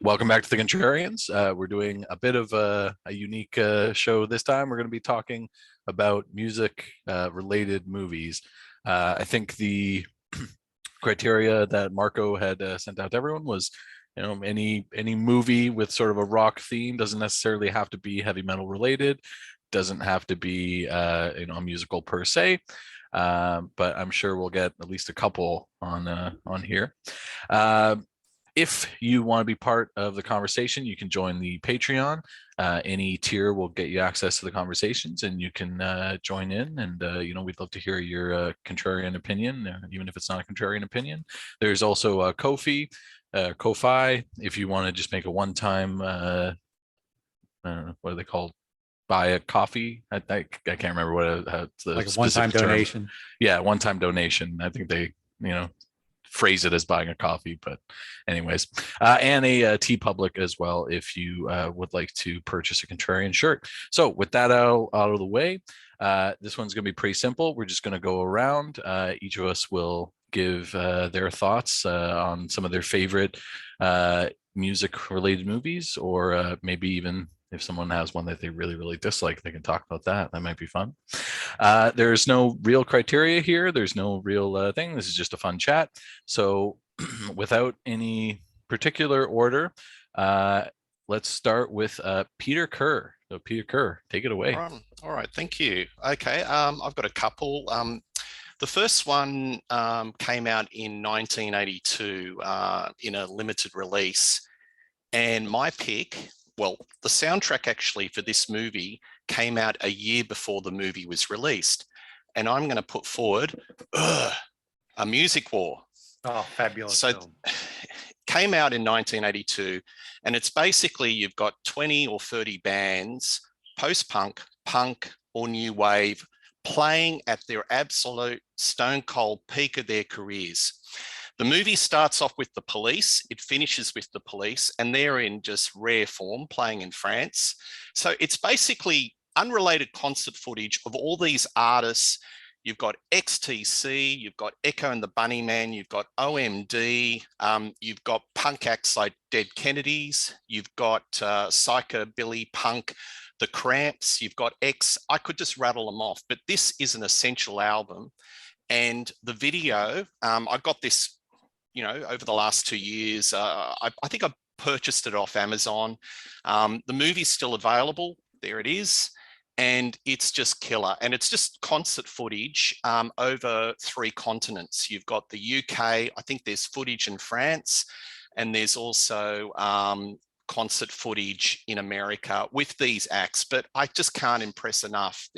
Welcome back to the Contrarians. We're doing a bit of a unique show this time. We're going to be talking about music related movies. I think the criteria that Marco had sent out to everyone was, any movie with sort of a rock theme. Doesn't necessarily have to be heavy metal related, doesn't have to be a musical per se. But I'm sure we'll get at least a couple on here. If you want to be part of the conversation, you can join the Patreon. Any tier will get you access to the conversations, and you can join in. And we'd love to hear your contrarian opinion, even if it's not a contrarian opinion. There's also a Ko-fi, if you want to just make a one-time. What are they called? Buy a coffee. I can't remember what the like a one-time donation. Yeah, one-time donation. I think they phrase it as buying a coffee, but anyways, and a T Public as well if you would like to purchase a contrarian shirt. So with that out of the way, this one's going to be pretty simple. We're just going to go around. Each of us will give their thoughts on some of their favorite music related movies, or maybe even if someone has one that they really, really dislike, they can talk about that. That might be fun. There's no real criteria here. There's no real thing. This is just a fun chat. So without any particular order, let's start with Peter Kerr. So Peter Kerr, take it away. All right. Thank you. Okay. I've got a couple. The first one came out in 1982 in a limited release. And my pick, well, the soundtrack actually for this movie came out a year before the movie was released. And I'm going to put forward A Music War. Oh, fabulous. So film. Came out in 1982. And it's basically you've got 20 or 30 bands, post-punk, punk, or new wave, playing at their absolute stone cold peak of their careers. The movie starts off with the Police, it finishes with the Police, and they're in just rare form playing in France. So it's basically unrelated concert footage of all these artists. You've got XTC, you've got Echo and the Bunnymen, you've got OMD, you've got punk acts like Dead Kennedys, you've got Psychobilly Punk, The Cramps, you've got X. I could just rattle them off, but this is an essential album. And the video, I got this, over the last 2 years. I think I purchased it off Amazon. The movie's still available. There it is. And it's just killer. And it's just concert footage over 3 continents. You've got the UK, I think there's footage in France, and there's also concert footage in America with these acts. But I just can't impress enough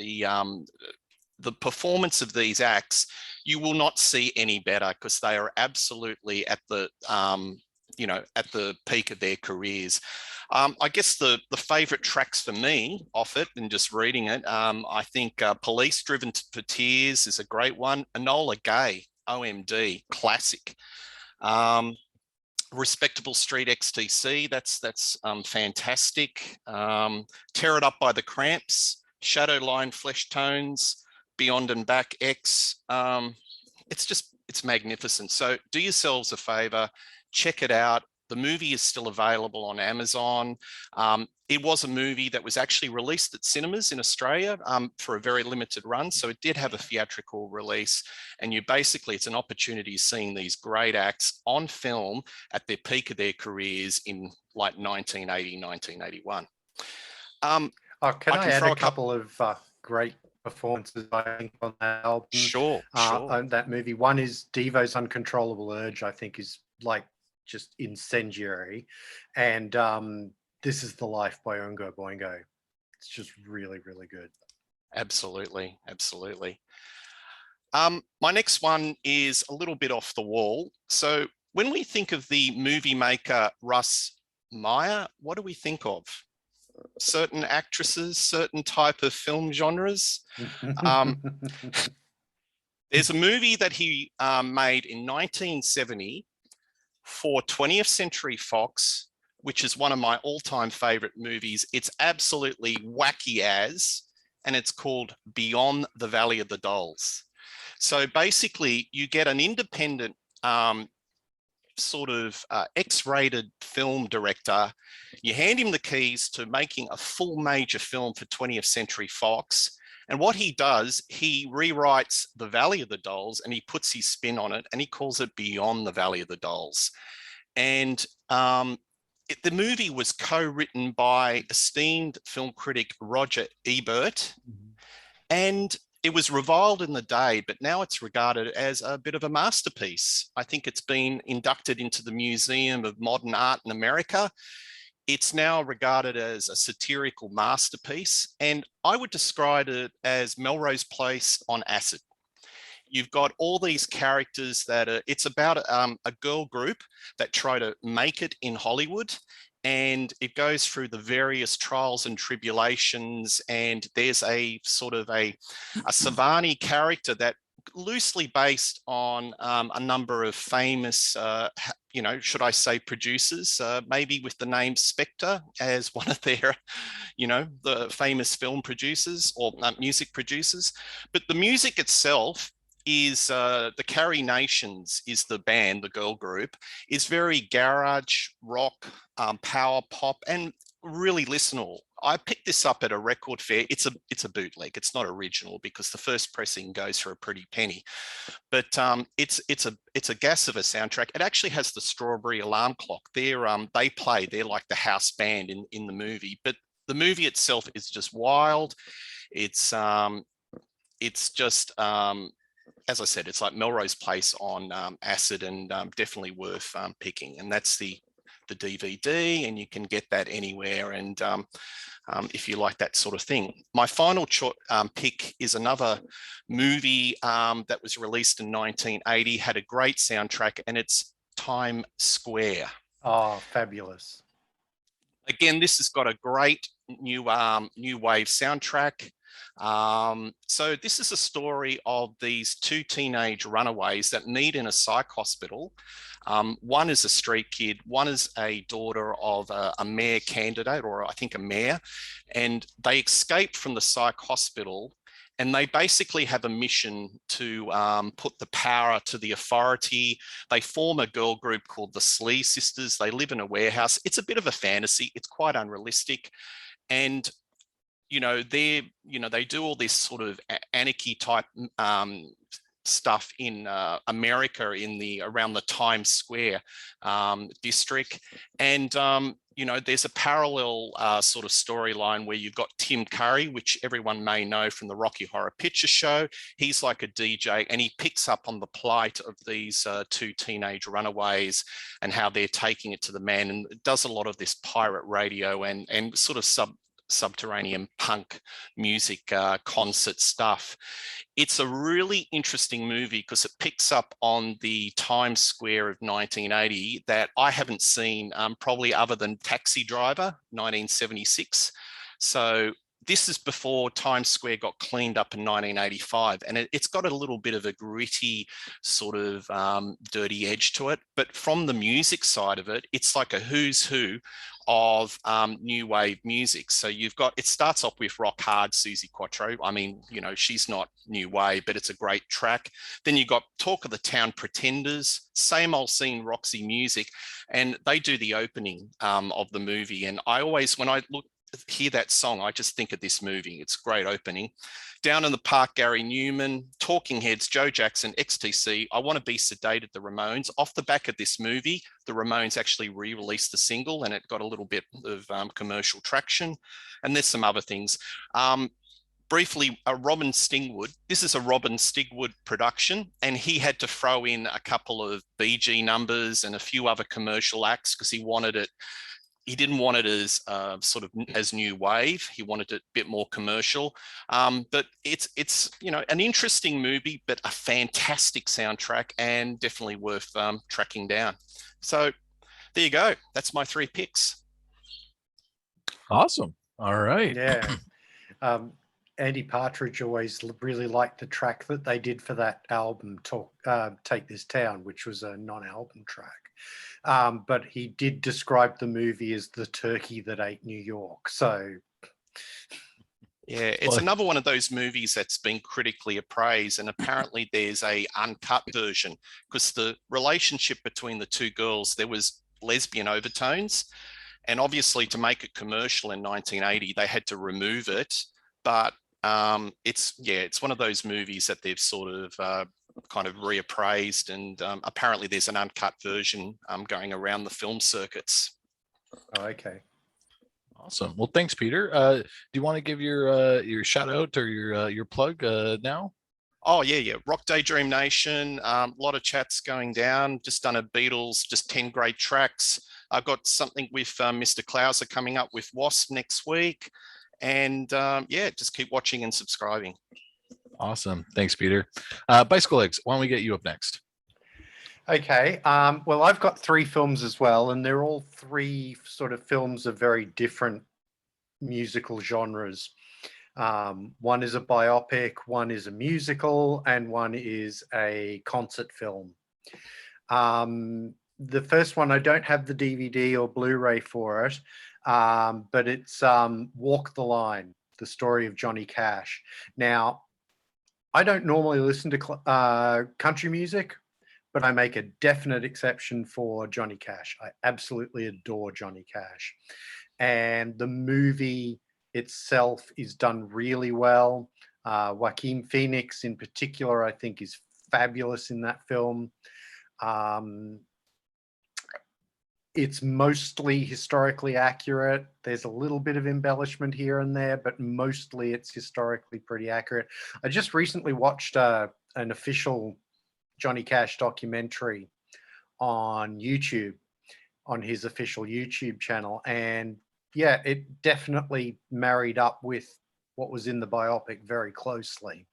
the performance of these acts. You will not see any better because they are absolutely at the at the peak of their careers. I guess the favorite tracks for me off it, and just reading it, I think Police, Driven for Tears is a great one. Enola Gay, OMD, classic. Respectable Street, XTC, that's fantastic. Tear It Up by the Cramps, Shadow Line, Flesh Tones, Beyond and Back, X. It's magnificent. So do yourselves a favor, check it out. The movie is still available on Amazon. It was a movie that was actually released at cinemas in Australia for a very limited run. So it did have a theatrical release, and it's an opportunity seeing these great acts on film at their peak of their careers in like 1980, 1981. Can I add a couple of great performances, I think, on that album? Sure. That movie. One is Devo's Uncontrollable Urge, I think is like just incendiary. And This Is the Life by Oingo Boingo. It's just really, really good. Absolutely. My next one is a little bit off the wall. So when we think of the movie maker Russ Meyer, what do we think of? Certain actresses, certain type of film genres. There's a movie that he made in 1970 for 20th Century Fox, which is one of my all-time favorite movies. It's absolutely wacky and it's called Beyond the Valley of the Dolls. So basically you get an independent sort of X-rated film director. You hand him the keys to making a full major film for 20th Century Fox. And what he does, he rewrites The Valley of the Dolls and he puts his spin on it and he calls it Beyond the Valley of the Dolls. And the movie was co-written by esteemed film critic Roger Ebert. And it was reviled in the day, but now it's regarded as a bit of a masterpiece. I think it's been inducted into the Museum of Modern Art in America. It's now regarded as a satirical masterpiece, and I would describe it as Melrose Place on acid. You've got all these characters that it's about a girl group that try to make it in Hollywood, and it goes through the various trials and tribulations. And there's a sort of a Savani character that loosely based on a number of famous, should I say producers, maybe with the name Spectre as one of their, the famous film producers or music producers. But the music itself is the Carrie Nations is the band, the girl group, is very garage rock, power pop, and really listenable. I picked this up at a record fair. It's a bootleg. It's not original because the first pressing goes for a pretty penny. But it's a gas of a soundtrack. It actually has the Strawberry Alarm Clock. They're like the house band in the movie. But the movie itself is just wild. It's just as I said, it's like Melrose Place on acid, and definitely worth picking. And that's the DVD, and you can get that anywhere. And if you like that sort of thing. My final pick is another movie that was released in 1980, had a great soundtrack, and it's Times Square. Oh, fabulous. Again, this has got a great new wave soundtrack. So this is a story of these two teenage runaways that meet in a psych hospital. One is a street kid, one is a daughter of a mayor candidate, or I think a mayor, and they escape from the psych hospital, and they basically have a mission to put the power to the authority. They form a girl group called the Slee Sisters. They live in a warehouse. It's a bit of a fantasy. It's quite unrealistic. And they do all this sort of anarchy type stuff in America around the Times Square district. And, there's a parallel sort of storyline where you've got Tim Curry, which everyone may know from the Rocky Horror Picture Show. He's like a DJ, and he picks up on the plight of these two teenage runaways and how they're taking it to the man, and does a lot of this pirate radio and sort of subterranean punk music concert stuff. It's a really interesting movie because it picks up on the Times Square of 1980 that I haven't seen probably other than Taxi Driver, 1976. So this is before Times Square got cleaned up in 1985, and it's got a little bit of a gritty sort of dirty edge to it. But from the music side of it, it's like a who's who of new wave music. So it starts off with Rock Hard, Susie Quattro. I mean, she's not new wave, but it's a great track. Then you got Talk of the Town Pretenders, Same Old Scene, Roxy Music, and they do the opening of the movie. And I always, when I hear that song, I just think of this movie. It's a great opening. Down in the Park, Gary Newman, Talking Heads, Joe Jackson, XTC, I Want to Be Sedated, the Ramones. Off the back of this movie, the Ramones actually re-released the single, and it got a little bit of commercial traction. And there's some other things. Briefly, Robin Stigwood. This is a Robin Stigwood production, and he had to throw in a couple of BG numbers and a few other commercial acts because he wanted it. He didn't want it as sort of as new wave. He wanted it a bit more commercial. But it's an interesting movie, but a fantastic soundtrack, and definitely worth tracking down. So there you go. That's my 3 picks. Awesome. All right. Yeah. Andy Partridge always really liked the track that they did for that album, Take This Town, which was a non-album track. But he did describe the movie as the turkey that ate New York. So Yeah, it's Well, another one of those movies that's been critically appraised, and apparently there's a uncut version because the relationship between the two girls, there was lesbian overtones, and obviously to make it commercial in 1980, they had to remove it. But it's one of those movies that they've sort of kind of reappraised, and apparently there's an uncut version going around the film circuits. Oh, okay. awesome. Well, thanks, Peter. Do you want to give your shout out or your plug now? Oh yeah. Rock Daydream Nation. A lot of chats going down. Just done a Beatles, just 10 great tracks. I've got something with Mr. Klauser coming up with Wasp next week. And just keep watching and subscribing. Awesome. Thanks, Peter. Bicycle Legs, why don't we get you up next? Okay. Well, I've got 3 films as well, and they're all 3 sort of films of very different musical genres. One is a biopic, one is a musical, and one is a concert film. The first one, I don't have the DVD or Blu-ray for it, but it's Walk the Line, the story of Johnny Cash. Now, I don't normally listen to country music, but I make a definite exception for Johnny Cash. I absolutely adore Johnny Cash. And the movie itself is done really well. Joaquin Phoenix in particular, I think, is fabulous in that film. It's mostly historically accurate. There's a little bit of embellishment here and there, but mostly it's historically pretty accurate. I just recently watched an official Johnny Cash documentary on YouTube, on his official YouTube channel. And yeah, it definitely married up with what was in the biopic very closely.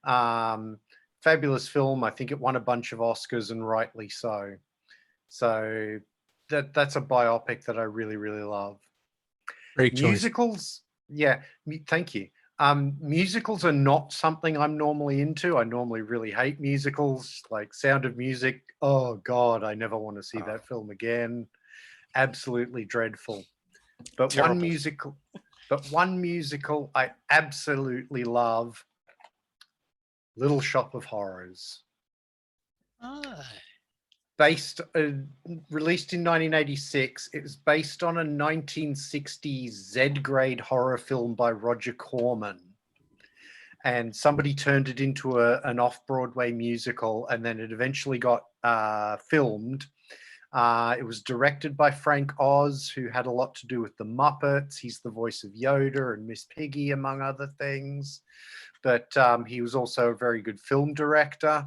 Fabulous film. I think it won a bunch of Oscars, and rightly so. So that's a biopic that I really, really love. Great choice. Musicals, yeah, thank you. Musicals are not something I'm normally into. I normally really hate musicals, like Sound of Music. Oh God, I never want to see that film again. Absolutely dreadful. But Terrible. one musical I absolutely love, Little Shop of Horrors. Released in 1986. It was based on a 1960s Z-grade horror film by Roger Corman. And somebody turned it into an off-Broadway musical, and then it eventually got filmed. It was directed by Frank Oz, who had a lot to do with the Muppets. He's the voice of Yoda and Miss Piggy, among other things. But he was also a very good film director.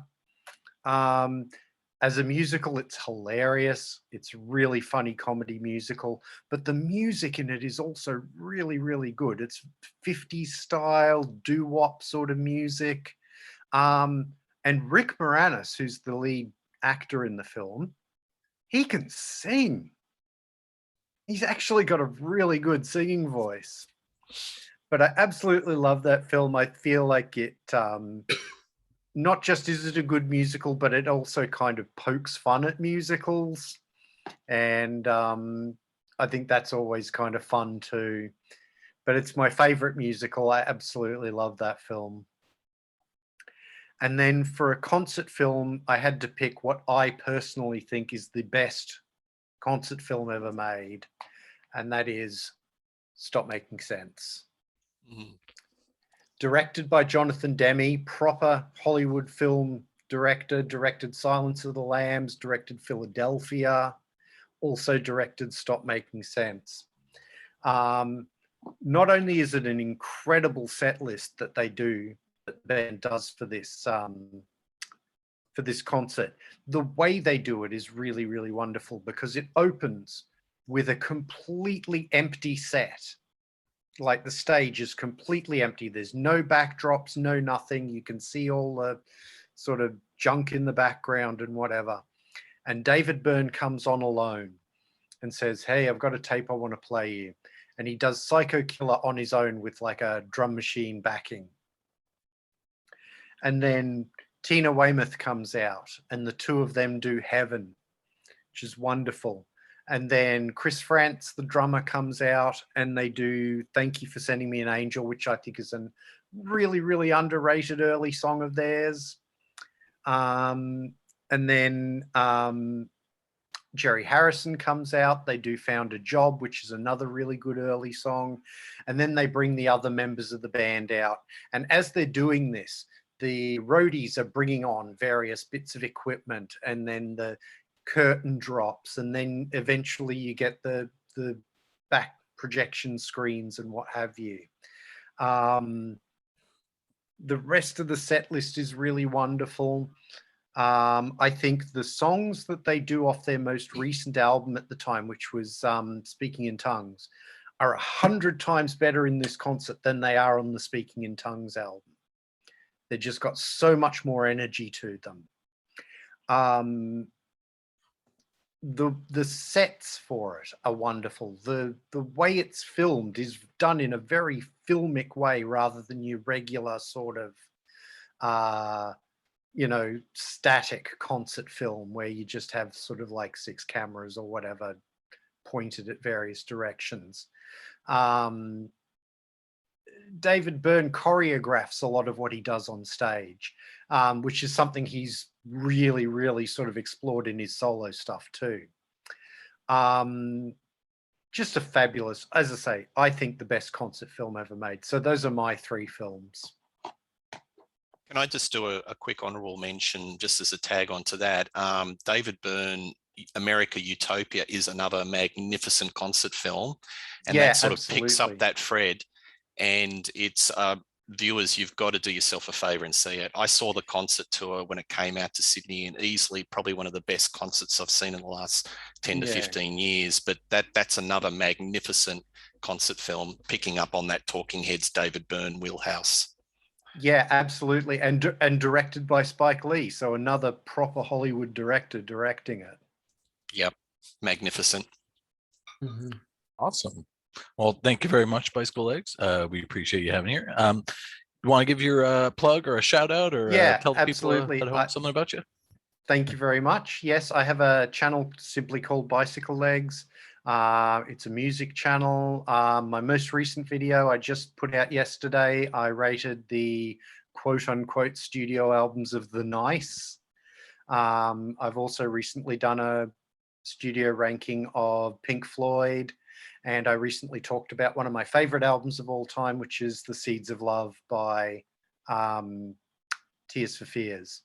As a musical, it's hilarious. It's a really funny comedy musical, but the music in it is also really, really good. It's 50s style doo-wop sort of music. And Rick Moranis, who's the lead actor in the film, he can sing. He's actually got a really good singing voice. But I absolutely love that film. I feel like it... not just is it a good musical, but it also kind of pokes fun at musicals. And I think that's always kind of fun too. But it's my favorite musical. I absolutely love that film. And then for a concert film, I had to pick what I personally think is the best concert film ever made. And that is Stop Making Sense. Mm. Directed by Jonathan Demme, proper Hollywood film director, directed Silence of the Lambs, directed Philadelphia, also directed Stop Making Sense. Not only is it an incredible set list that they do, that the band does for this concert, the way they do it is really, really wonderful, because it opens with a completely empty set. Like the stage is completely empty. There's no backdrops, no nothing. You can see all the sort of junk in the background and whatever. And David Byrne comes on alone and says, "Hey, I've got a tape I want to play you." And he does Psycho Killer on his own with like a drum machine backing. And then Tina Weymouth comes out, and the two of them do Heaven, which is wonderful. And then Chris Frantz, the drummer, comes out and they do Thank You for Sending Me an Angel, which I think is a really, really underrated early song of theirs. And then Jerry Harrison comes out. They do Found a Job, which is another really good early song. And then they bring the other members of the band out. And as they're doing this, the roadies are bringing on various bits of equipment, and then the curtain drops, and then eventually you get the back projection screens and what have you. The rest of the set list is really wonderful. I think the songs that they do off their most recent album at the time, which was Speaking in Tongues, are 100 times better in this concert than they are on the Speaking in Tongues album. They've just got so much more energy to them. The sets for it are wonderful. The way it's filmed is done in a very filmic way rather than your regular sort of static concert film where you just have sort of like 6 cameras or whatever pointed at various directions. David Byrne choreographs a lot of what he does on stage, which is something he's really, really sort of explored in his solo stuff too. Just a fabulous, as I say, I think the best concert film ever made. So those are my 3 films. Can I just do a quick honorable mention just as a tag onto that? David Byrne, America Utopia is another magnificent concert film, and Yeah, that sort of picks up absolutely. that thread. And it's viewers, you've got to do yourself a favor and see it. I saw the concert tour when it came out to Sydney, and easily probably one of the best concerts I've seen in the last 10 to 15 years. But that's another magnificent concert film, picking up on that Talking Heads David Byrne wheelhouse. Yeah, absolutely. And directed by Spike Lee. So another proper Hollywood director directing it. Yep. Magnificent. Mm-hmm. Awesome. Well, thank you very much, Bicycle Legs. We appreciate you having here. You want to give your plug or a shout out, or tell the absolutely. people at home something about you? Thank you very much. Yes, I have a channel simply called Bicycle Legs. It's a music channel. My most recent video I just put out yesterday, I rated the quote unquote studio albums of the Nice. I've also recently done a studio ranking of Pink Floyd, and I recently talked about one of my favorite albums of all time, which is The Seeds of Love by Tears for Fears.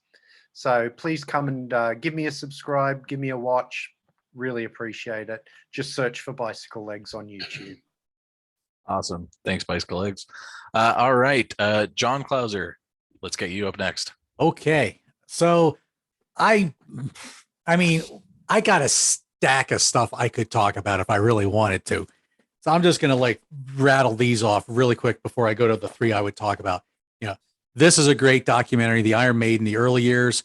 So please come and give me a subscribe, give me a watch. Really appreciate it. Just search for Bicycle Legs on YouTube. Awesome. Thanks, Bicycle Legs. All right. John Clauser, let's get you up next. Okay. So I mean, I got a stack of stuff I could talk about if I really wanted to. So I'm just going to rattle these off really quick before I go to the 3 I would talk about. This is a great documentary, The Iron Maiden, the early years,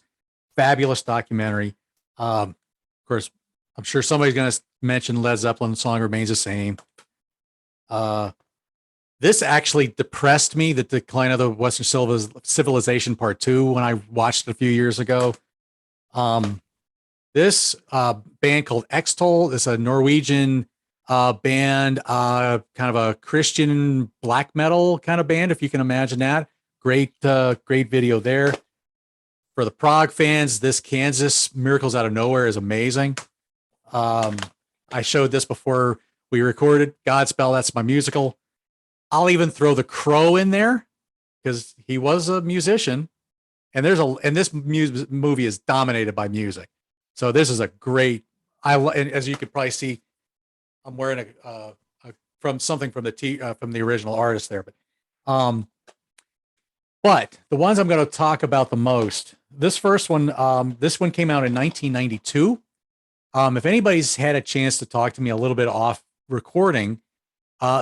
fabulous documentary. Of course, I'm sure somebody's going to mention Led Zeppelin song Remains the Same. This actually depressed me, The Decline of the Western Civilization Part 2, when I watched it a few years ago. This band called Extol is a Norwegian band, kind of a Christian black metal kind of band, if you can imagine that. Great video there. For the prog fans, this Kansas Miracles Out of Nowhere is amazing. I showed this before we recorded. Godspell, that's my musical. I'll even throw The Crow in there because he was a musician, and this movie is dominated by music. So this is a great. And as you could probably see, I'm wearing from the original artist there, but the ones I'm going to talk about the most. This first one, this one came out in 1992. If anybody's had a chance to talk to me a little bit off recording,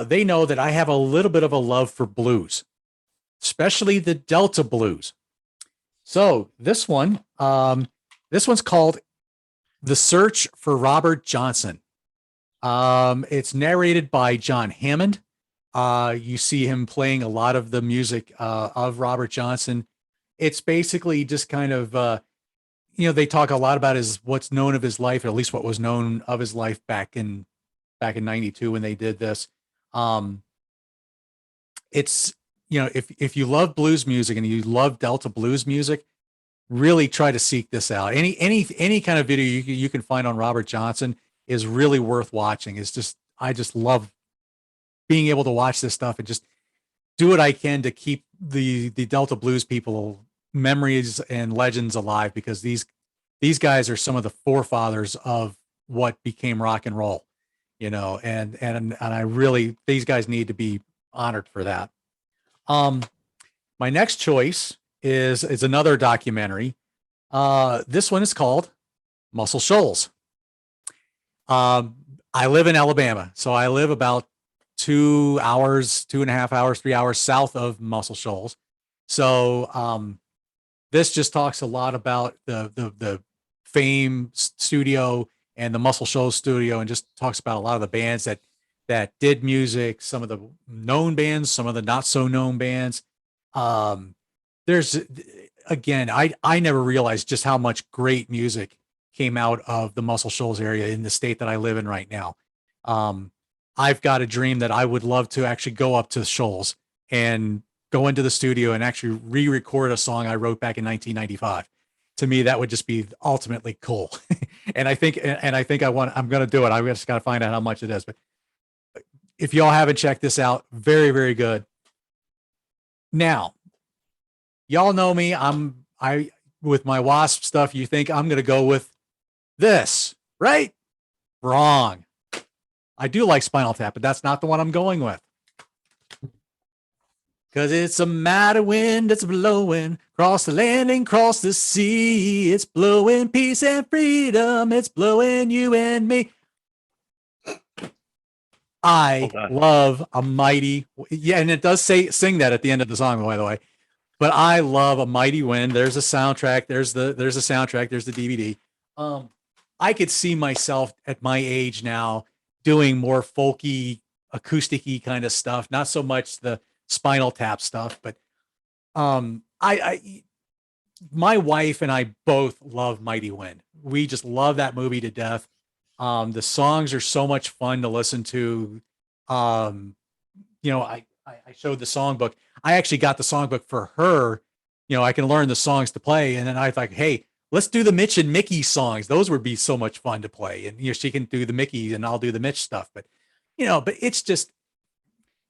they know that I have a little bit of a love for blues, especially the Delta blues. So this one's called The Search for Robert Johnson. It's narrated by John Hammond. You see him playing a lot of the music of Robert Johnson. It's basically just kind of they talk a lot about what's known of his life, or at least what was known of his life back in 92 when they did this. It's, if you love blues music and you love Delta blues music, really try to seek this out. Any kind of video you can find on Robert Johnson is really worth watching. I just love being able to watch this stuff and just do what I can to keep the Delta blues people memories and legends alive, because these guys are some of the forefathers of what became rock and roll, and I really, these guys need to be honored for that. My next choice is another documentary. This one is called Muscle Shoals. I live in Alabama, so I live about 2 hours, 2.5 hours, 3 hours south of Muscle Shoals. So this just talks a lot about the Fame studio and the Muscle Shoals studio, and just talks about a lot of the bands that did music, some of the known bands, some of the not so known bands. There's, again, I never realized just how much great music came out of the Muscle Shoals area in the state that I live in right now. I've got a dream that I would love to actually go up to Shoals and go into the studio and actually re-record a song I wrote back in 1995. To me, that would just be ultimately cool. and I think I'm going to do it. I just got to find out how much it is. But if y'all haven't checked this out, very, very good. Now, y'all know me. I with my Wasp stuff, you think I'm going to go with this, right? Wrong. I do like Spinal Tap, but that's not the one I'm going with. Because it's a mighty wind that's blowing across the land and across the sea. It's blowing peace and freedom. It's blowing you and me. I love a mighty, yeah, and it does sing that at the end of the song, by the way. But I love A Mighty Wind. There's a soundtrack. There's a soundtrack. There's the DVD. I could see myself at my age now doing more folky, acoustic-y kind of stuff. Not so much the Spinal Tap stuff, but my wife and I both love Mighty Wind. We just love that movie to death. The songs are so much fun to listen to. I showed the songbook. I actually got the songbook for her. I can learn the songs to play. And then I thought, hey, let's do the Mitch and Mickey songs. Those would be so much fun to play. And she can do the Mickey and I'll do the Mitch stuff. But it's just,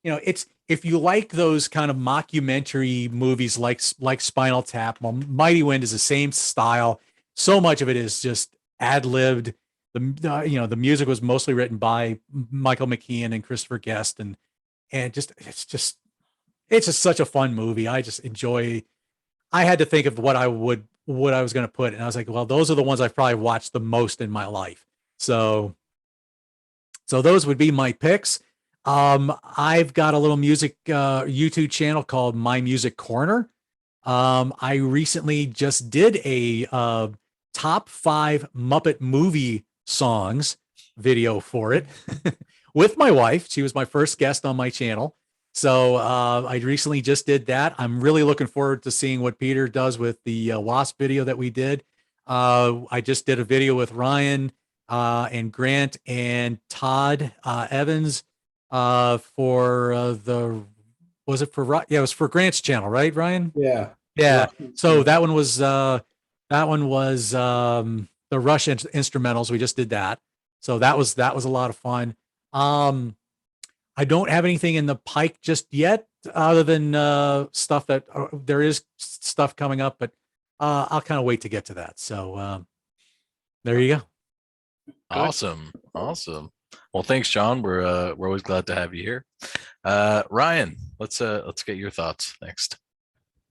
it's, if you like those kind of mockumentary movies like Spinal Tap, well, Mighty Wind is the same style. So much of it is just ad-libbed. The music was mostly written by Michael McKean and Christopher Guest, and it's just such a fun movie. I just enjoy. I had to think of what I was going to put, and I was like, well, those are the ones I've probably watched the most in my life. So those would be my picks. I've got a little music YouTube channel called My Music Corner. I recently just did a top 5 Muppet movie songs video for it with my wife. She was my first guest on my channel. So I recently just did that. I'm really looking forward to seeing what Peter does with the Wasp video that we did. I just did a video with Ryan and Grant and Todd Evans for it was for Grant's channel, right, Ryan? Yeah. So that one was the Rush instrumentals. We just did that. So that was a lot of fun. I don't have anything in the pike just yet, other than stuff that there is stuff coming up, but I'll kind of wait to get to that. So there you go. Awesome. Well, thanks, John. We're always glad to have you here. Ryan, let's get your thoughts next.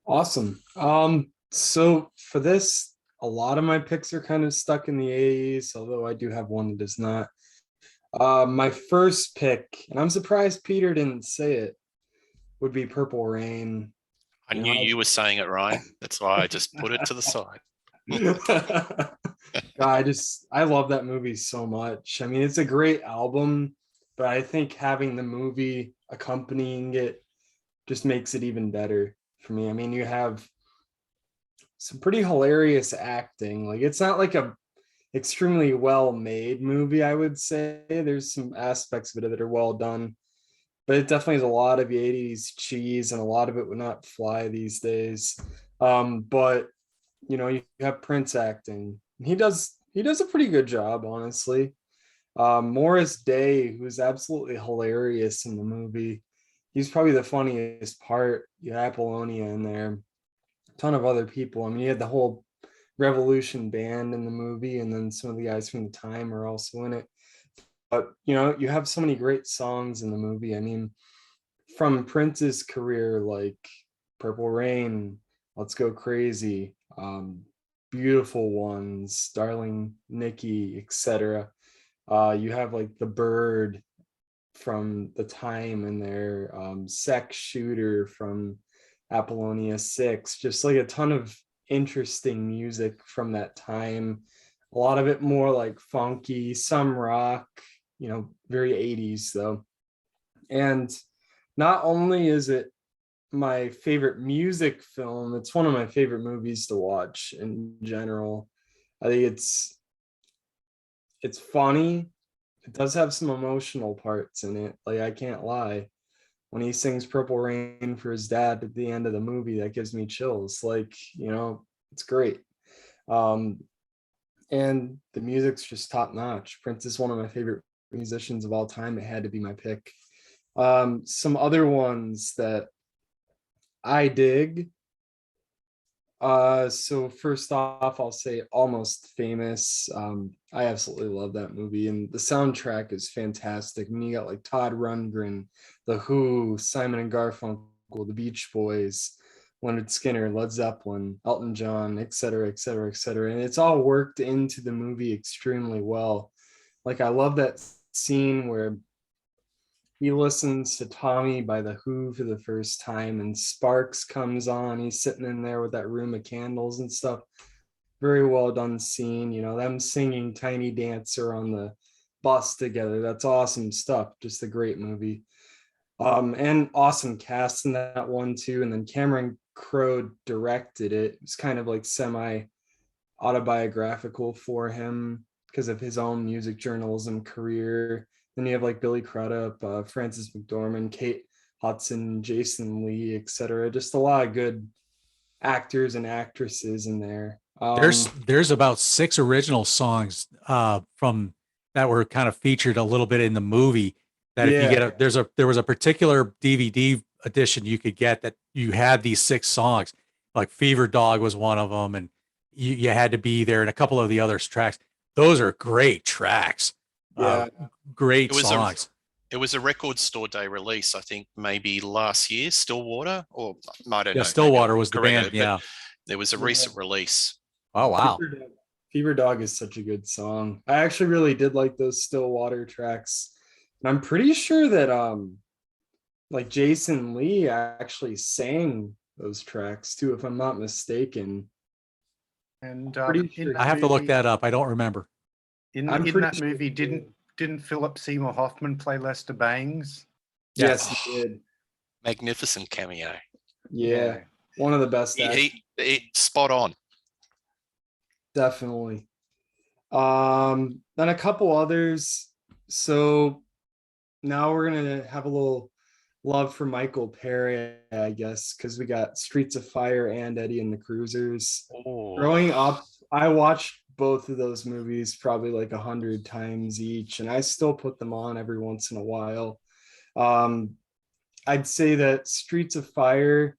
Awesome. So for this, a lot of my picks are kind of stuck in the 80s, although I do have one that is not. My first pick, and I'm surprised Peter didn't say it, would be Purple Rain. I knew you were saying it, Ryan. That's why I just put it to the side. I love that movie so much. I mean, it's a great album, but I think having the movie accompanying it just makes it even better for me. I mean, you have some pretty hilarious acting. Like it's not like a extremely well made movie, I would say. There's some aspects of it that are well done, but it definitely has a lot of the 80s cheese, and a lot of it would not fly these days. But you have Prince acting. He does a pretty good job, honestly. Morris Day, who's absolutely hilarious in the movie. He's probably the funniest part. You have Apollonia in there, a ton of other people. I mean, you had the whole Revolution band in the movie, and then some of the guys from the time are also in it. But you have so many great songs in the movie. I mean, from Prince's career, like Purple Rain, Let's Go Crazy, Beautiful Ones, Darling Nikki, etc. You have like The Bird from the time in there, Sex Shooter from Apollonia 6, just like a ton of interesting music from that time. A lot of it more like funky, some rock, very 80s though. And not only is it my favorite music film, it's one of my favorite movies to watch in general. I think it's funny. It does have some emotional parts in it. Like, I can't lie. When he sings Purple Rain for his dad at the end of the movie, that gives me chills. Like, it's great. And the music's just top notch. Prince is one of my favorite musicians of all time. It had to be my pick. Some other ones that I dig. So first off, I'll say Almost Famous. I absolutely love that movie, and the soundtrack is fantastic. I mean, you got like Todd Rundgren, The Who, Simon and Garfunkel, The Beach Boys, Leonard Skinner, Led Zeppelin, Elton John, etc., etc., etc. And it's all worked into the movie extremely well. Like, I love that scene where he listens to Tommy by The Who for the first time, and Sparks comes on. He's sitting in there with that room of candles and stuff. Very well done scene. Them singing Tiny Dancer on the bus together. That's awesome stuff. Just a great movie. And awesome cast in that one too. And then Cameron Crowe directed it. It was kind of like semi autobiographical for him because of his own music journalism career. Then you have like Billy Crudup, Frances McDormand, Kate Hudson, Jason Lee, etc. Just a lot of good actors and actresses in there. There's about 6 original songs from that were kind of featured a little bit in the movie. That if you get there was a particular DVD edition you could get that you had these 6 songs. Like Fever Dog was one of them, and you had to be there, and a couple of the other tracks. Those are great tracks. Great songs. It was a record store day release, I think, maybe last year. Stillwater, or I don't know. Stillwater was the band. Yeah, there was a recent release. Oh wow! Fever Dog is such a good song. I actually really did like those Stillwater tracks, and I'm pretty sure that like Jason Lee actually sang those tracks too, if I'm not mistaken. And I have to look that up. I don't remember. In that movie, didn't Philip Seymour Hoffman play Lester Bangs? Yes, he did. Magnificent cameo. Yeah, one of the best. He spot on. Definitely. Then a couple others. So now we're gonna have a little love for Michael Perry, I guess, because we got Streets of Fire and Eddie and the Cruisers. Growing up, I watched both of those movies probably like 100 times each, and I still put them on every once in a while. I'd say that Streets of Fire,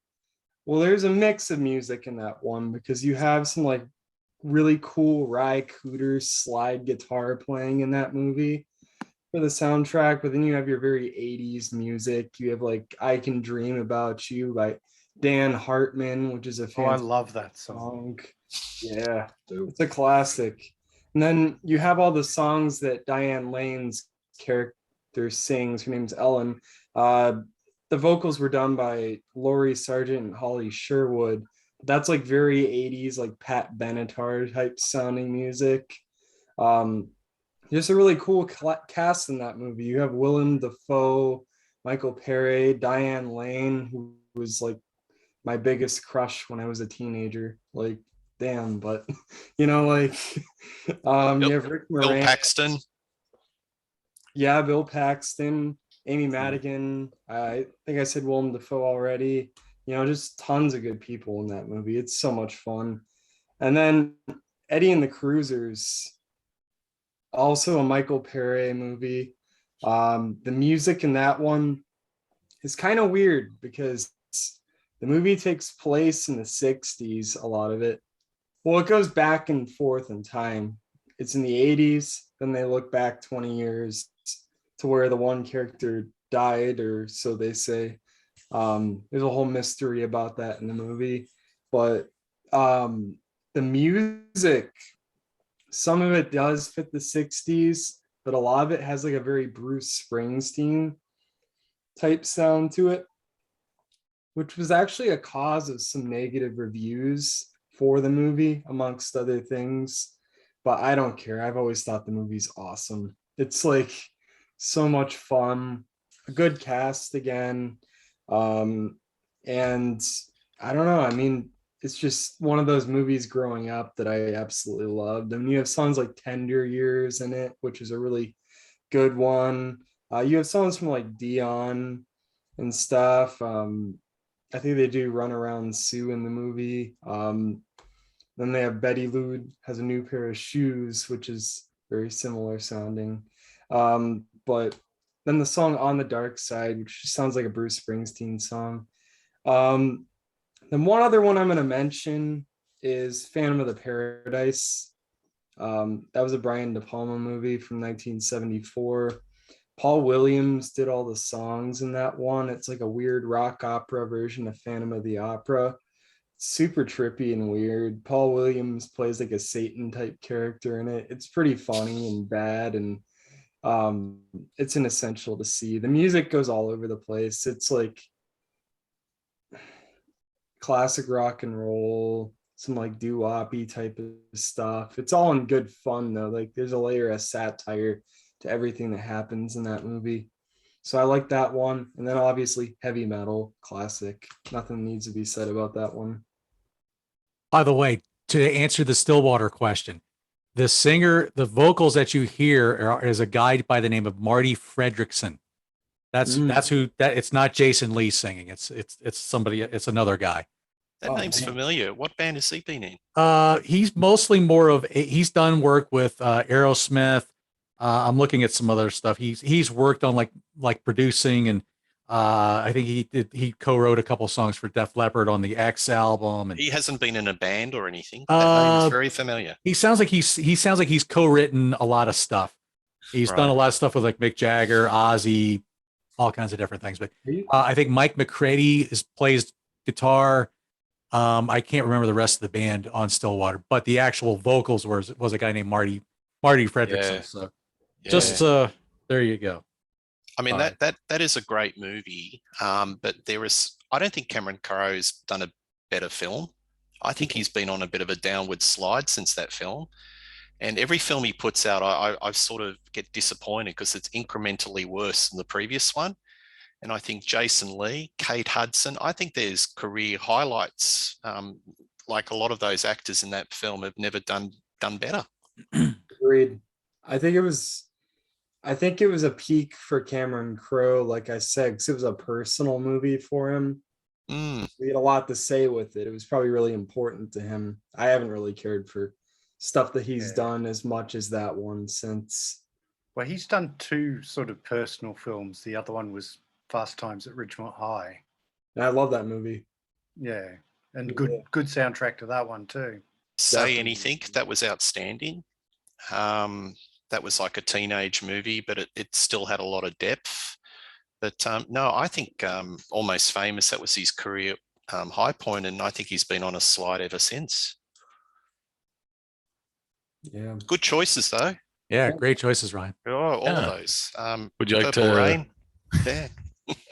well, there's a mix of music in that one, because you have some like really cool Ry Cooder slide guitar playing in that movie for the soundtrack, but then you have your very 80s music. You have like I Can Dream About You by Dan Hartman, which is a I love that song. Yeah, it's a classic. And then you have all the songs that Diane Lane's character sings. Her name's Ellen. The vocals were done by Laurie Sargent and Holly Sherwood. That's like very 80s, like Pat Benatar type sounding music. Just a really cool cast in that movie. You have Willem Dafoe, Michael Perry, Diane Lane, who was like my biggest crush when I was a teenager. Like, damn, but you know, like you have Rick Bill Moranis. Paxton. Yeah, Bill Paxton, Amy Madigan. I think I said Willem Dafoe already. You know, just tons of good people in that movie. It's so much fun. And then Eddie and the Cruisers, also a Michael Pere movie. The music in that one is kind of weird because the movie takes place in the 60s, a lot of it. Well, it goes back and forth in time. It's in the 80s, then they look back 20 years to where the one character died, or so they say. There's a whole mystery about that in the movie. But the music, some of it does fit the 60s, but a lot of it has like a very Bruce Springsteen type sound to it, which was actually a cause of some negative reviews for the movie, amongst other things. But I don't care. I've always thought the movie's awesome. It's like so much fun, a good cast again. And I don't know. I mean, it's just one of those movies growing up that I absolutely loved. I mean, you have songs like Tender Years in it, which is a really good one. You have songs from like Dion and stuff. I think they do Run Around Sue in the movie. Then they have Betty Lou Has a New Pair of Shoes, which is very similar sounding. But then the song On the Dark Side, which sounds like a Bruce Springsteen song. Then one other one I'm going to mention is Phantom of the Paradise. That was a Brian De Palma movie from 1974. Paul Williams did all the songs in that one. It's like a weird rock opera version of Phantom of the Opera. Super trippy and weird. Paul Williams plays like a Satan type character in it. It's pretty funny and bad, and it's an essential to see. The music goes all over the place. It's like classic rock and roll, some like doo-woppy type of stuff. It's all in good fun though. Like there's a layer of satire to everything that happens in that movie. So I like that one. And then obviously heavy metal, classic. Nothing needs to be said about that one. By the way, to answer the Stillwater question, the singer, the vocals that you hear is a guy by the name of Marty Fredrickson. That's who that. It's not Jason Lee singing. It's somebody. It's another guy. That name's man. familiar. What band has he been in? He's mostly more of. He's done work with Aerosmith. I'm looking at some other stuff. He's worked on like producing, and I think he co-wrote a couple songs for Def Leppard on the X album. And He hasn't been in a band or anything. That name is very familiar. he sounds like he's co-written a lot of stuff. He's done a lot of stuff with like Mick Jagger, Ozzy, all kinds of different things. But I think Mike McCready plays guitar. I can't remember the rest of the band on Stillwater, but the actual vocals was a guy named Marty Fredrickson. Yeah. So Yeah. just there you go. I mean, that is a great movie. But I don't think Cameron Crowe's done a better film. I think he's been on a bit of a downward slide since that film. And every film he puts out, I sort of get disappointed because it's incrementally worse than the previous one. And I think Jason Lee, Kate Hudson, I think there's career highlights. Like a lot of those actors in that film have never done better. Agreed. I think it was a peak for Cameron Crowe, like I said, because it was a personal movie for him. He had a lot to say with it. It was probably really important to him. I haven't really cared for stuff that he's done as much as that one since. Well, he's done two sort of personal films. The other one was Fast Times at Ridgemont High. And I love that movie. Yeah, and good soundtrack to that one too. Say Definitely. Anything, that was outstanding. That was like a teenage movie, but it still had a lot of depth. But no, I think Almost Famous, that was his career high point, and I think he's been on a slide ever since. Yeah. Good choices, though. Yeah, great choices, Ryan. Oh, all Yeah. of those. Would you like Purple to? Rain. Yeah.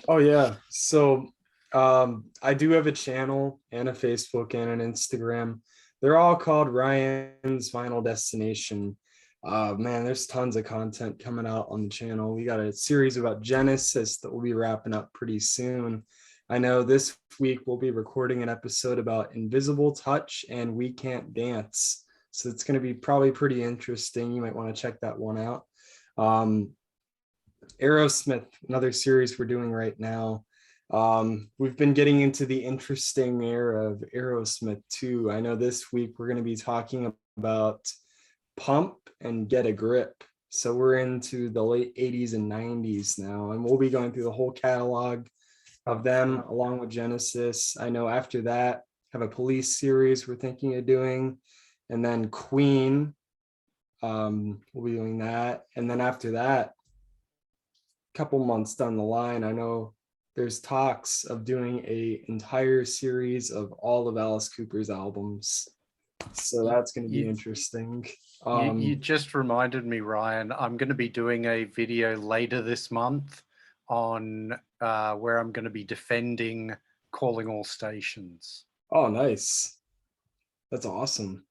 Oh yeah. So I do have a channel and a Facebook and an Instagram. They're all called Ryan's Final Destination. Man, there's tons of content coming out on the channel. We got a series about Genesis that we'll be wrapping up pretty soon. I know this week we'll be recording an episode about Invisible Touch and We Can't Dance. So it's going to be probably pretty interesting. You might want to check that one out. Aerosmith, another series we're doing right now. We've been getting into the interesting era of Aerosmith too. I know this week we're going to be talking about Pump and Get a Grip. So we're into the late 80s and 90s now, and we'll be going through the whole catalog of them along with Genesis. I know after that, have a Police series we're thinking of doing, and then Queen, we'll be doing that. And then after that, a couple months down the line, I know there's talks of doing a entire series of all of Alice Cooper's albums. So that's going to be interesting. You just reminded me, Ryan, I'm going to be doing a video later this month on where I'm going to be defending Calling All Stations. Oh, nice. That's awesome.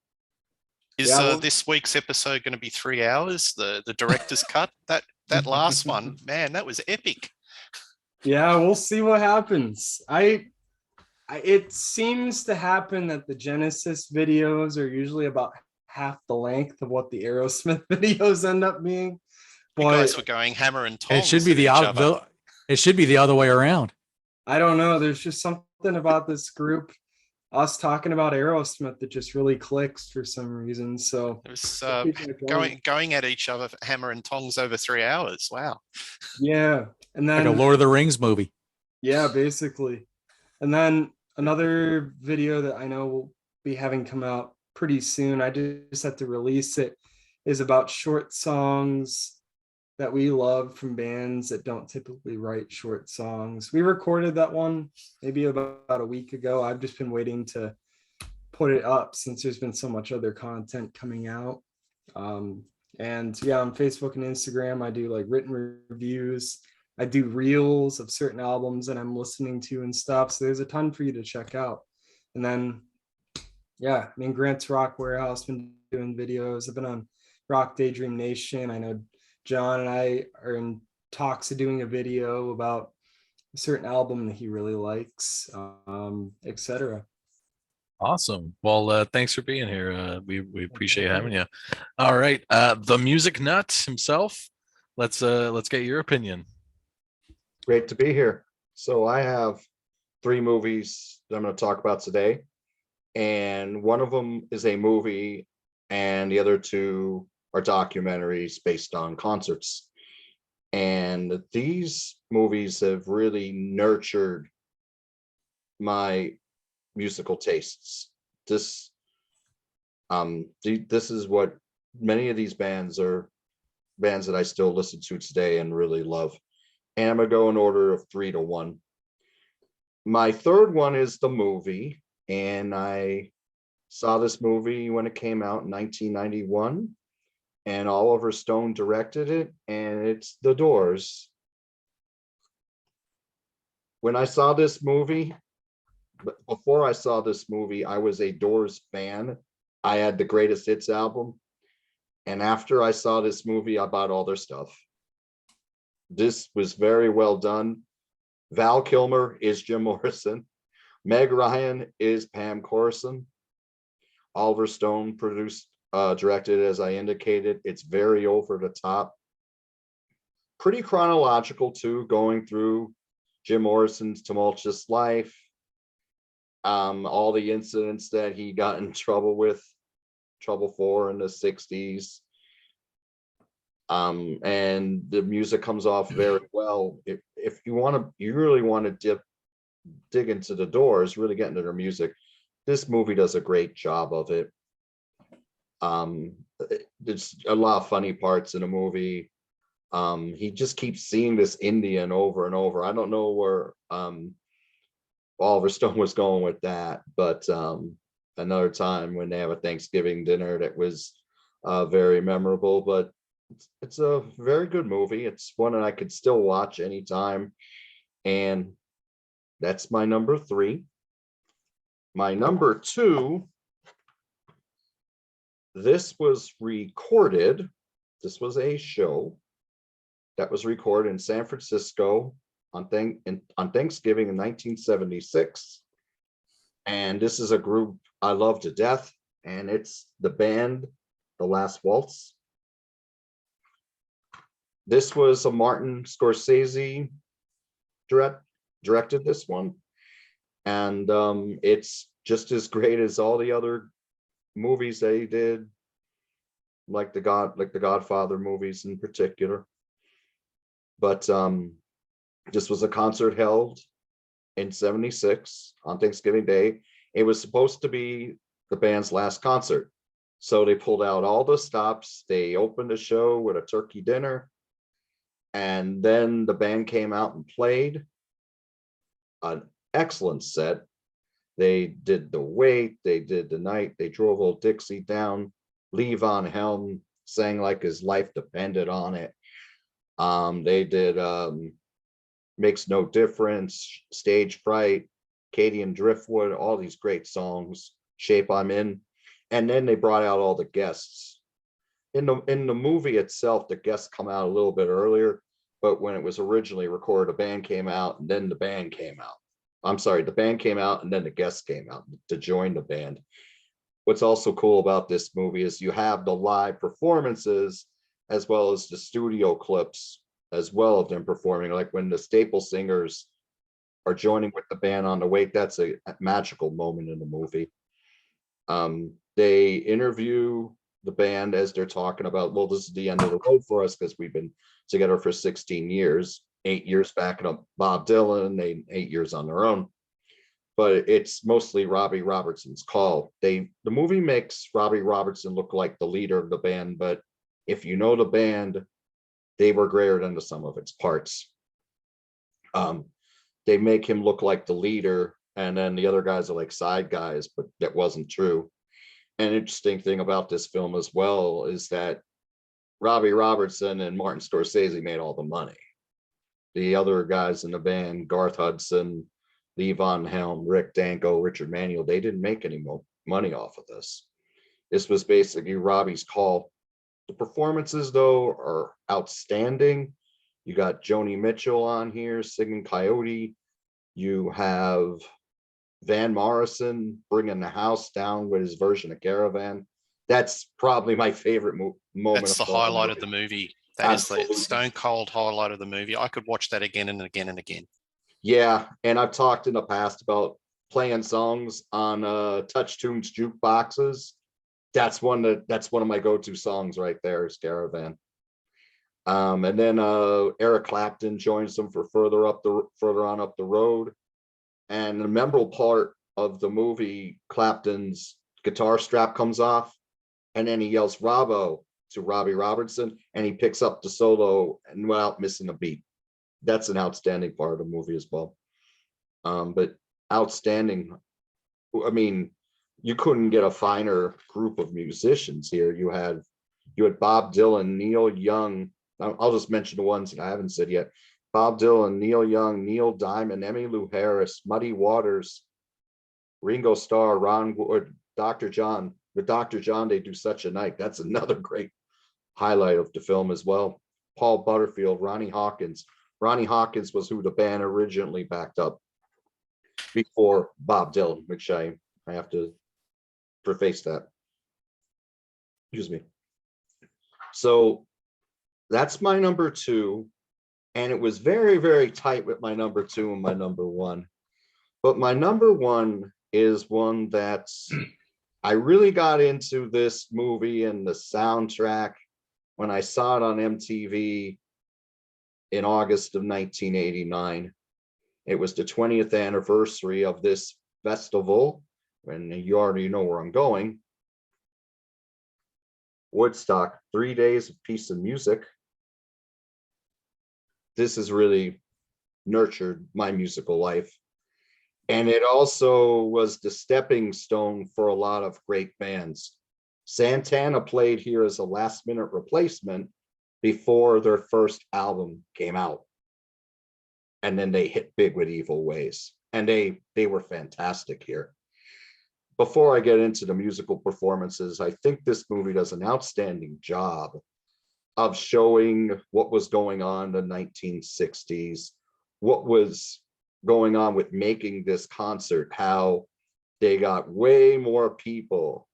Is this week's episode going to be 3 hours? The director's cut? That last one, man, that was epic. Yeah, we'll see what happens. It seems to happen that the Genesis videos are usually about half the length of what the Aerosmith videos end up being. You guys were going hammer and tongs. It should be it should be the other way around. I don't know. There's just something about this group, us talking about Aerosmith, that just really clicks for some reason. So it was going at each other hammer and tongs over 3 hours. Wow. Yeah, and then Like a Lord of the Rings movie. Yeah, basically. And then another video that I know will be having come out pretty soon, I just have to release it, is about short songs that we love from bands that don't typically write short songs. We recorded that one maybe about a week ago. I've just been waiting to put it up since there's been so much other content coming out. And yeah, on Facebook and Instagram, I do like written reviews. I do reels of certain albums that I'm listening to and stuff. So there's a ton for you to check out. And then, yeah, I mean, Grant's Rock Warehouse, been doing videos. I've been on Rock Daydream Nation. I know John and I are in talks of doing a video about a certain album that he really likes, etc. Awesome. Well, thanks for being here. We appreciate having you. All right, the music nut himself. Let's get your opinion. Great to be here. So I have 3 movies that I'm going to talk about today, and one of them is a movie, and the other 2 are documentaries based on concerts. And these movies have really nurtured my musical tastes. This is what many of these bands are bands that I still listen to today and really love. And I'm gonna go in order of 3 to 1. My third one is the movie, and I saw this movie when it came out in 1991, and Oliver Stone directed it, and it's The Doors. When I saw this movie, before I saw this movie, I was a Doors fan. I had the Greatest Hits album, and after I saw this movie, I bought all their stuff. This was very well done. Val Kilmer is Jim Morrison. Meg Ryan is Pam Corson. Oliver Stone directed, as I indicated. It's very over the top. Pretty chronological too, going through Jim Morrison's tumultuous life, all the incidents that he got in trouble for in the 60s. And the music comes off very well. If you really want to dig into the Doors, really get into their music, this movie does a great job of it. There's a lot of funny parts in the movie. He just keeps seeing this Indian over and over. I don't know where Oliver Stone was going with that, but another time when they have a Thanksgiving dinner that was very memorable. But it's a very good movie. It's one that I could still watch anytime. And that's my number 3. My number 2, this was recorded. This was a show that was recorded in San Francisco on Thanksgiving in 1976. And this is a group I love to death, and it's the band, The Last Waltz. This was a Martin Scorsese directed this one, and it's just as great as all the other movies that he did, like the Godfather movies in particular. But this was a concert held in 76 on Thanksgiving Day. It was supposed to be the band's last concert. So they pulled out all the stops. They opened the show with a turkey dinner. And then the band came out and played an excellent set. They did The Wait, they did The Night, they drove Old Dixie down. Lee Von Helm sang like his life depended on it. They did Makes No Difference, Stage Fright, Katie and Driftwood, all these great songs, Shape I'm In. And then they brought out all the guests. In the movie itself, the guests come out a little bit earlier, but when it was originally recorded, the band came out and then the band came out. I'm sorry, the band came out and then the guests came out to join the band. What's also cool about this movie is you have the live performances as well as the studio clips as well of them performing. Like when the Staple Singers are joining with the band on The Wait, that's a magical moment in the movie. They interview the band as they're talking about, well, this is the end of the road for us because we've been together for 16 years, 8 years backing up Bob Dylan, 8 years on their own. But it's mostly Robbie Robertson's call. The movie makes Robbie Robertson look like the leader of the band, but if you know the band, they were greater than the sum of its parts. They make him look like the leader, and then the other guys are like side guys, but that wasn't true. An interesting thing about this film as well is that Robbie Robertson and Martin Scorsese made all the money. The other guys in the band, Garth Hudson, Lee Von Helm, Rick Danko, Richard Manuel, they didn't make any more money off of this. This was basically Robbie's call. The performances, though, are outstanding. You got Joni Mitchell on here singing Coyote. You have Van Morrison bringing the house down with his version of Caravan. That's probably my favorite moment. That's the highlight of the movie. That Absolutely. Is the stone cold highlight of the movie. I could watch that again and again and again. Yeah, and I've talked in the past about playing songs on Touch Tunes jukeboxes. That's one of my go-to songs right there is Caravan. And then Eric Clapton joins them for further on up the road. And the memorable part of the movie, Clapton's guitar strap comes off, and then he yells "Robbo" to Robbie Robertson, and he picks up the solo and without missing a beat. That's an outstanding part of the movie as well. But outstanding. I mean, you couldn't get a finer group of musicians here. You had Bob Dylan, Neil Young. I'll just mention the ones that I haven't said yet. Bob Dylan, Neil Young, Neil Diamond, Emmylou Harris, Muddy Waters, Ringo Starr, Ron Wood, Dr. John. With Dr. John, They Do Such a Night. That's another great highlight of the film as well. Paul Butterfield, Ronnie Hawkins. Ronnie Hawkins was who the band originally backed up before Bob Dylan, which I have to preface that. Excuse me. So that's my number two. And it was very, very tight with my number two and my number one. But my number one is one that's, I really got into this movie and the soundtrack when I saw it on MTV in August of 1989. It was the 20th anniversary of this festival, and you already know where I'm going. Woodstock, 3 days of peace and music. This has really nurtured my musical life. And it also was the stepping stone for a lot of great bands. Santana played here as a last-minute replacement before their first album came out. And then they hit big with Evil Ways. And they were fantastic here. Before I get into the musical performances, I think this movie does an outstanding job of showing what was going on in the 1960s, what was going on with making this concert, how they got way more people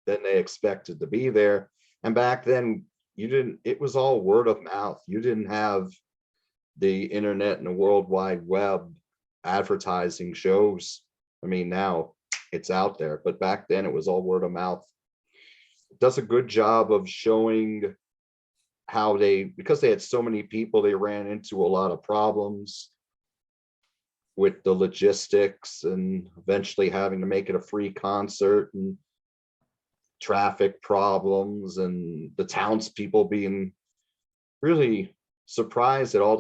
than they expected to be there. And back then, it was all word of mouth. You didn't have the internet and the World Wide Web advertising shows. I mean, now it's out there, but back then it was all word of mouth. It does a good job of showing how because they had so many people, they ran into a lot of problems with the logistics and eventually having to make it a free concert, and traffic problems, and the townspeople being really surprised that all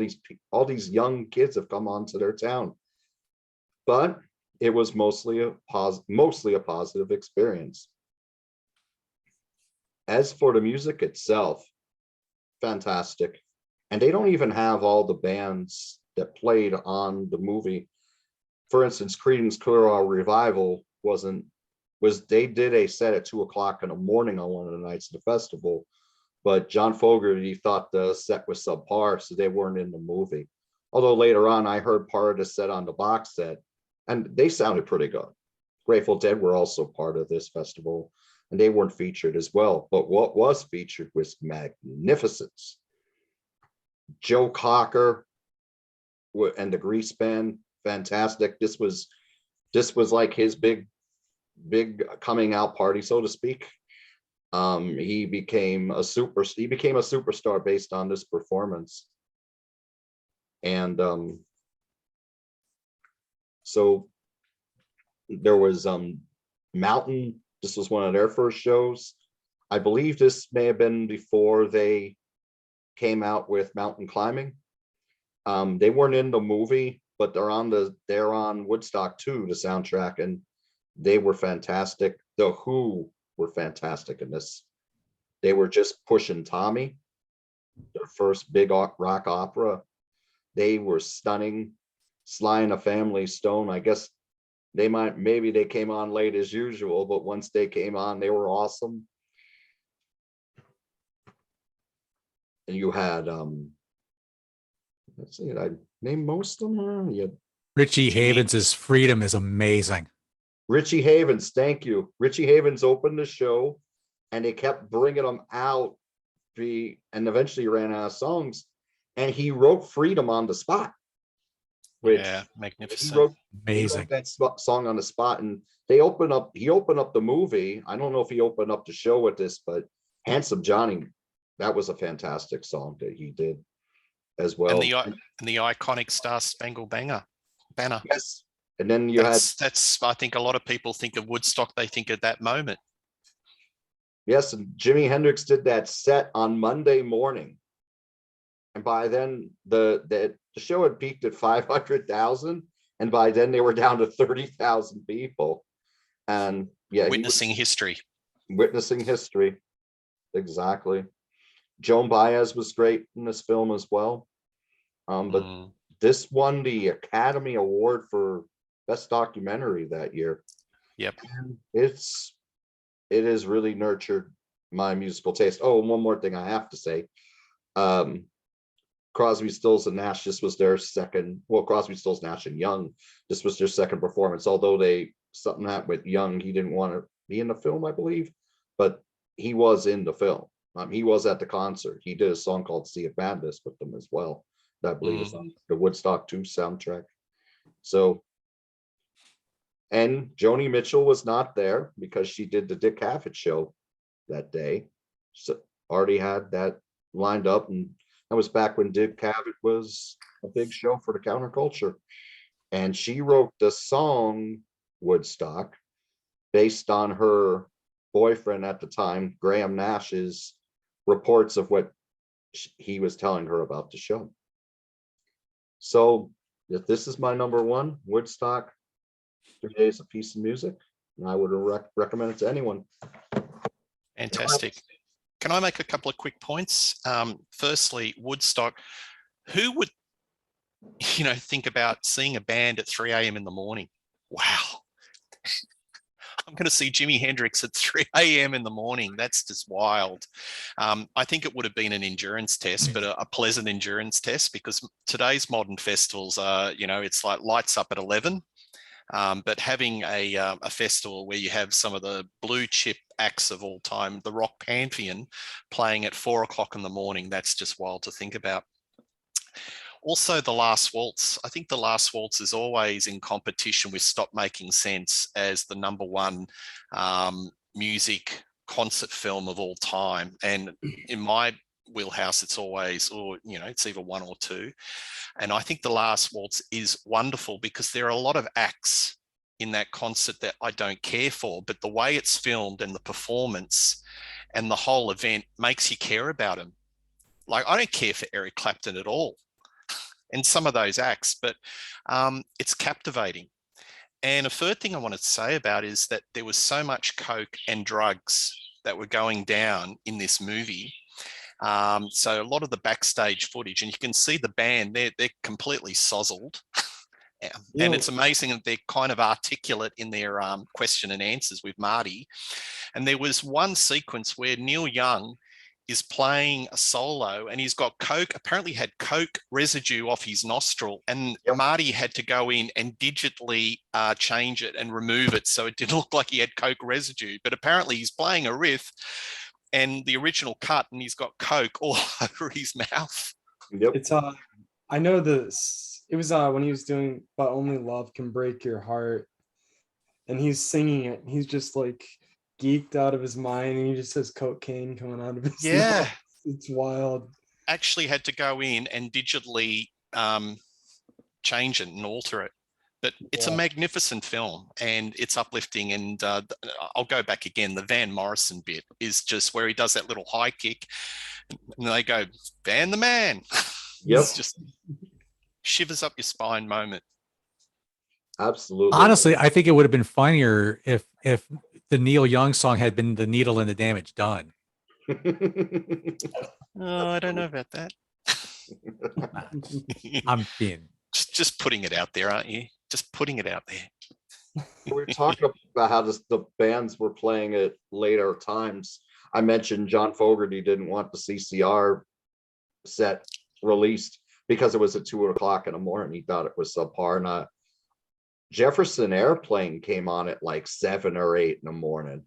these young kids have come onto their town. But it was mostly a positive experience. As for the music itself, fantastic. And they don't even have all the bands that played on the movie. For instance, Creedence Clearwater Revival they did a set at 2:00 in the morning on one of the nights of the festival, but John Fogerty thought the set was subpar, so they weren't in the movie. Although later on, I heard part of the set on the box set, and they sounded pretty good. Grateful Dead were also part of this festival, and they weren't featured as well. But what was featured was magnificence. Joe Cocker and the Grease Band, fantastic. This was like his big coming out party, so to speak. He became a superstar based on this performance. And so there was Mountain. This was one of their first shows. I believe this may have been before they came out with mountain climbing. They weren't in the movie, but they're on Woodstock 2, the soundtrack, and they were fantastic. The Who were fantastic in this. They were just pushing Tommy, their first big rock opera. They were stunning. Sly and the Family Stone, I guess maybe they came on late as usual, but once they came on, they were awesome. And you had let's see, did I name most of them? You had Richie Havens' Freedom is amazing. Richie Havens, thank you. Richie Havens opened the show, and they kept bringing them out, and eventually ran out of songs, and he wrote Freedom on the spot. Yeah, magnificent. Amazing. He wrote that song on the spot, and he opened up the movie. I don't know if he opened up the show with this, but Handsome Johnny, that was a fantastic song that he did as well. And the iconic Star Spangled Banner. Yes. And then that's I think a lot of people think of Woodstock, they think of that moment. Yes, and Jimi Hendrix did that set on Monday morning. And by then the show had peaked at 500,000, and by then they were down to 30,000 people. And yeah, witnessing history. Exactly. Joan Baez was great in this film as well. But this won the Academy Award for Best Documentary that year. Yep. And it has really nurtured my musical taste. Oh, and one more thing I have to say. Crosby, Stills, and Nash, this was their second, Crosby, Stills, Nash, and Young, this was their second performance. Although something happened with Young, he didn't want to be in the film, I believe, but he was in the film. He was at the concert. He did a song called Sea of Madness with them as well. That I believe is on the Woodstock 2 soundtrack. So, and Joni Mitchell was not there because she did the Dick Cavett show that day. So already had that lined up, and that was back when Dick Cavett was a big show for the counterculture. And she wrote the song Woodstock based on her boyfriend at the time, Graham Nash's reports of what he was telling her about the show. So if this is my number one, Woodstock, 3 Days of Peace and Music, and I would recommend it to anyone. Fantastic. Can I make a couple of quick points? Firstly, Woodstock, who would, think about seeing a band at 3 a.m. in the morning? Wow. I'm going to see Jimi Hendrix at 3 a.m. in the morning. That's just wild. I think it would have been an endurance test, but a pleasant endurance test, because today's modern festivals are, it's like lights up at 11. But having a festival where you have some of the blue chip acts of all time, the rock pantheon, playing at 4 o'clock in the morning, that's just wild to think about. Also, the Last Waltz. I think the Last Waltz is always in competition with Stop Making Sense as the #1 music concert film of all time. And in my wheelhouse, it's always, it's either 1 or 2. And I think the Last Waltz is wonderful because there are a lot of acts in that concert that I don't care for, but the way it's filmed and the performance and the whole event makes you care about them. Like, I don't care for Eric Clapton at all and some of those acts, but it's captivating. And a third thing I wanted to say about is that there was so much coke and drugs that were going down in this movie. So a lot of the backstage footage, and you can see the band, they're completely sozzled. And it's amazing that they're kind of articulate in their question and answers with Marty. And there was one sequence where Neil Young is playing a solo and he's got coke, apparently had coke residue off his nostril, and Marty had to go in and digitally change it and remove it so it didn't look like he had coke residue. But apparently he's playing a riff and the original cut and he's got coke all over his mouth. Yep. It's I know this. It was when he was doing "But Only Love Can Break Your Heart," and he's singing it. He's just like geeked out of his mind, and he just has cocaine coming out of his mouth. It's wild. Actually had to go in and digitally change it and alter it. But it's a magnificent film and it's uplifting. And I'll go back again. The Van Morrison bit is just where he does that little high kick and they go, Van the man. Yep. It's just shivers up your spine moment. Absolutely. Honestly, I think it would have been funnier if the Neil Young song had been "The Needle and the Damage Done." Oh, I don't know about that. I'm being just putting it out there, aren't you? Just putting it out there. We're talking about how the bands were playing at later times. I mentioned John Fogerty didn't want the CCR set released because it was at 2 o'clock in the morning. He thought it was subpar. And Jefferson Airplane came on at like 7 or 8 in the morning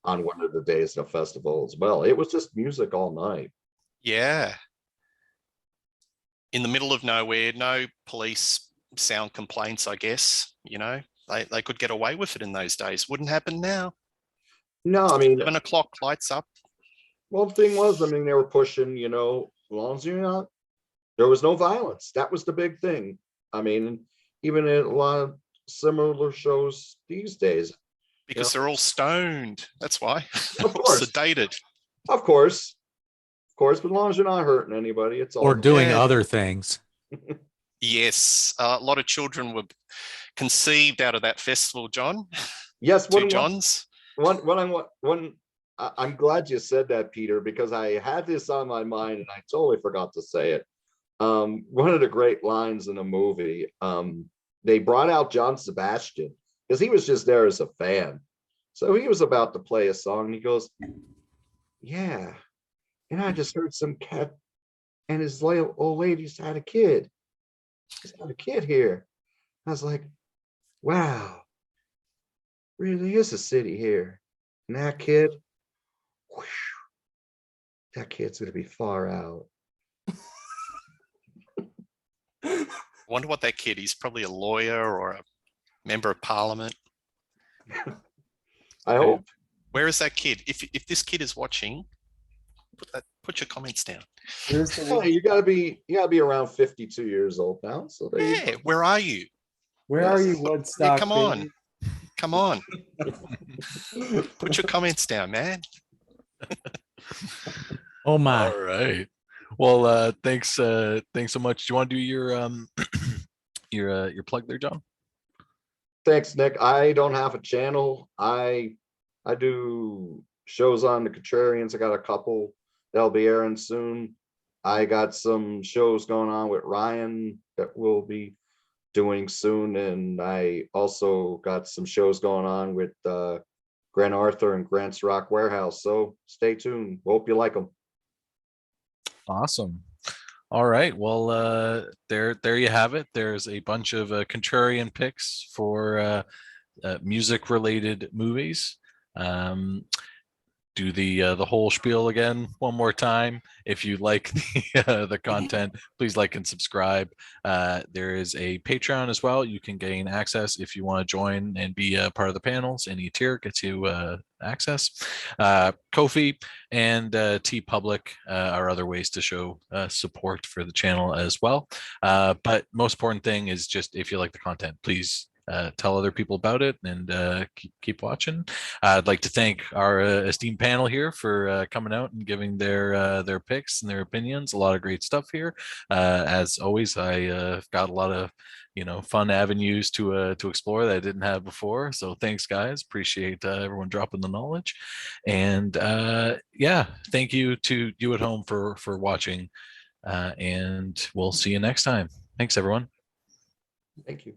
on one of the days of the festival as well. It was just music all night. Yeah. In the middle of nowhere, no police sound complaints, I guess. They could get away with it in those days. Wouldn't happen now. No, I mean, 7 o'clock, lights up. Well, the thing was, they were pushing, as long as there was no violence. That was the big thing. I mean, even in a lot of similar shows these days. Because they're all stoned. That's why. Of course. Sedated. Of course. But as long as you're not hurting anybody, it's all. Or doing other things. Yes. A lot of children were conceived out of that festival, John. Yes. Two Johns. I'm glad you said that, Peter, because I had this on my mind and I totally forgot to say it. One of the great lines in the movie, they brought out John Sebastian because he was just there as a fan. So he was about to play a song and he goes, yeah. And I just heard some cat and his old lady's had a kid. He's had a kid here. I was like, wow, really is a city here. And that kid, whew, that kid's going to be far out. I wonder what that kid is. Probably a lawyer or a member of parliament. I hope. Where is that kid? If this kid is watching, put your comments down. You gotta be around 52 years old now. So where are you? Where are you, Woodstock? Yeah, come on. Come on. Put your comments down, man. Oh my. All right. Well, thanks so much. Do you want to do your your plug there, John? Thanks, Nick. I don't have a channel. I do shows on the Contrarians. I got a couple that'll be airing soon. I got some shows going on with Ryan that will be doing soon. And I also got some shows going on with Grant Arthur and Grant's Rock Warehouse. So stay tuned. Hope you like them. Awesome. All right. Well, there you have it. There's a bunch of contrarian picks for music related movies. Do the whole spiel again one more time. If you like the content, please like and subscribe. There is a Patreon as well. You can gain access if you want to join and be a part of the panels. Any tier gets you access. Ko-fi and T Public are other ways to show support for the channel as well. But most important thing is just, if you like the content, please tell other people about it, and keep watching. I'd like to thank our esteemed panel here for coming out and giving their picks and their opinions. A lot of great stuff here. As always, I've got a lot of fun avenues to explore that I didn't have before. So thanks, guys. Appreciate everyone dropping the knowledge. And yeah, thank you to you at home for watching. And we'll see you next time. Thanks, everyone. Thank you.